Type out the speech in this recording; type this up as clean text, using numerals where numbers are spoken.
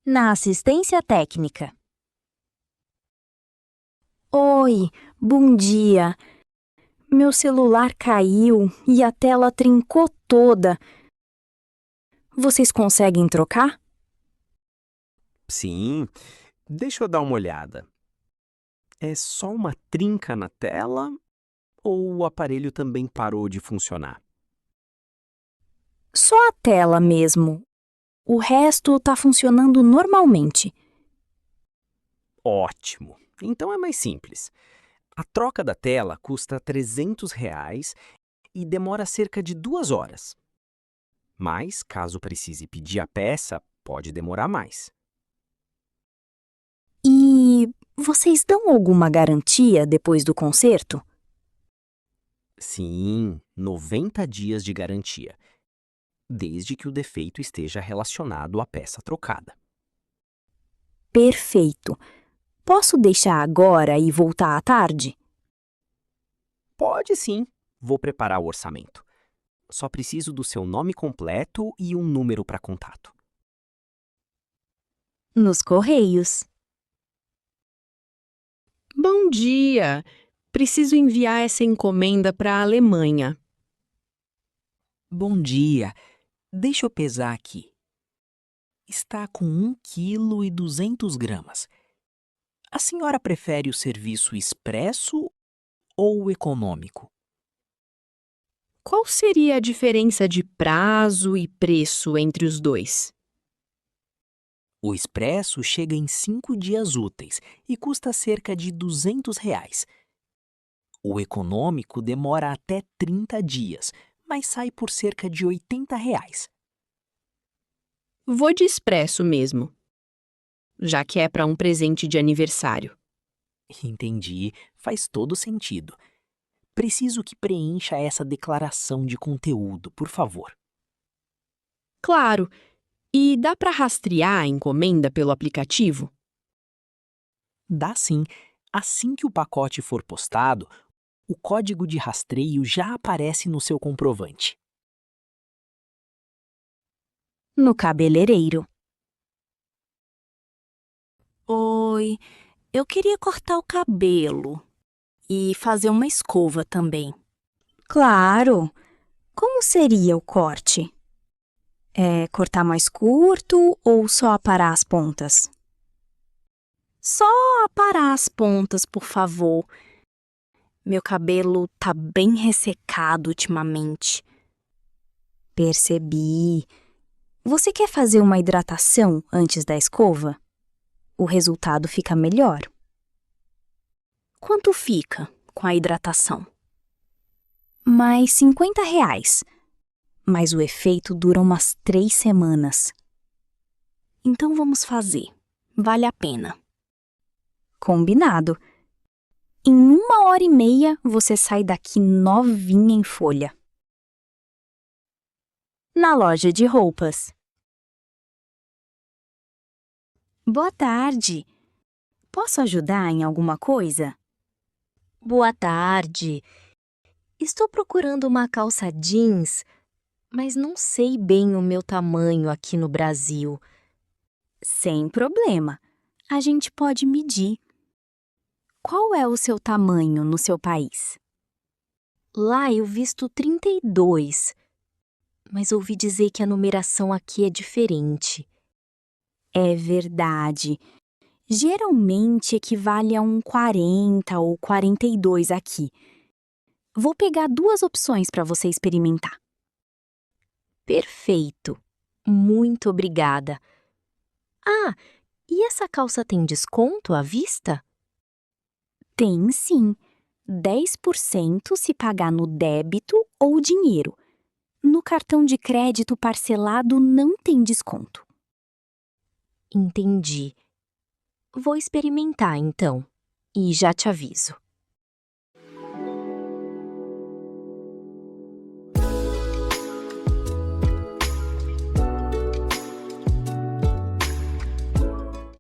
na assistência técnica. Oi, bom dia. Meu celular caiu e a tela trincou toda. Vocês conseguem trocar? Sim, deixa eu dar uma olhada. É só uma trinca na tela ou o aparelho também parou de funcionar? Só a tela mesmo. O resto tá funcionando normalmente. Ótimo! Então é mais simples. A troca da tela custa R$ 300 e demora cerca de 2 horas. Mas, caso precise pedir a peça, pode demorar mais. E vocês dão alguma garantia depois do conserto? Sim, 90 dias de garantia, desde que o defeito esteja relacionado à peça trocada. Perfeito. Posso deixar agora e voltar à tarde? Pode sim, vou preparar o orçamento. Só preciso do seu nome completo e um número para contato. Nos Correios. Bom dia! Preciso enviar essa encomenda para a Alemanha. Bom dia. Deixa eu pesar aqui. Está com 1,2 kg. A senhora prefere o serviço expresso ou o econômico? Qual seria a diferença de prazo e preço entre os dois? O expresso chega em 5 dias úteis e custa cerca de R$ 200. O econômico demora até 30 dias, mas sai por cerca de R$ 80. Vou de expresso mesmo, já que é para um presente de aniversário. Entendi, faz todo sentido. Preciso que preencha essa declaração de conteúdo, por favor. Claro! E dá para rastrear a encomenda pelo aplicativo? Dá sim. Assim que o pacote for postado, o código de rastreio já aparece no seu comprovante. No cabeleireiro. Oi, eu queria cortar o cabelo e fazer uma escova também. Claro! Como seria o corte? É cortar mais curto ou só aparar as pontas? Só aparar as pontas, por favor. Meu cabelo tá bem ressecado ultimamente. Percebi. Você quer fazer uma hidratação antes da escova? O resultado fica melhor. Quanto fica com a hidratação? Mais R$ 50. Mas o efeito dura umas 3 semanas. Então vamos fazer. Vale a pena. Combinado. Em 1h30 você sai daqui novinha em folha. Na loja de roupas. Boa tarde. Posso ajudar em alguma coisa? Boa tarde. Estou procurando uma calça jeans, mas não sei bem o meu tamanho aqui no Brasil. Sem problema. A gente pode medir. Qual é o seu tamanho no seu país? Lá eu visto 32, mas ouvi dizer que a numeração aqui é diferente. É verdade. Geralmente equivale a um 40 ou 42 aqui. Vou pegar 2 opções para você experimentar. Perfeito. Muito obrigada. Ah, e essa calça tem desconto à vista? Tem sim. 10% se pagar no débito ou dinheiro. No cartão de crédito parcelado não tem desconto. Entendi. Vou experimentar então e já te aviso.